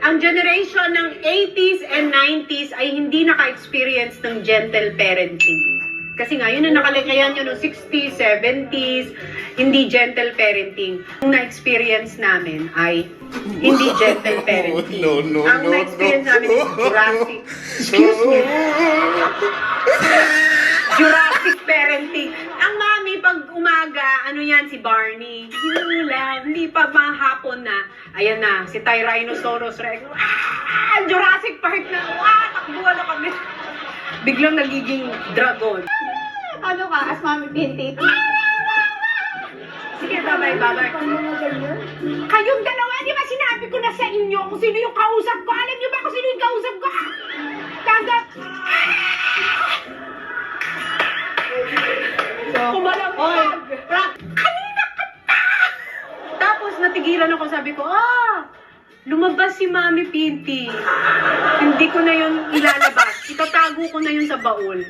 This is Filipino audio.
ang generation ng 80s and 90s ay hindi naka-experience ng gentle parenting. Kasi nga, yun ang nakalikayan nyo noong 60s, 70s, hindi gentle parenting. Ang na-experience namin ay hindi gentle parenting. Ang na-experience namin is Jurassic. Excuse me. Jurassic parenting. Ang mami, pag umaga, ano yan, si Barney. Hinulan, hindi pa mahapon na. Ayan na, si Tyrannosaurus Rex. Jurassic Park na. Takbuhan na kami. Biglang nagiging dragon. Ano ka, as Mami Pinti? Sige, babay. Kayong dalawa, di ba sinabi ko na sa inyo kung sino yung kausap ko? Alam niyo ba kung sino yung kausap ko? Tanggap! Kumalangkag! Kanina ka pa! Tapos natigilan ako, sabi ko, lumabas si Mami Pinti. Hindi ko na yun ilalabas. Itatago ko na yun sa baul.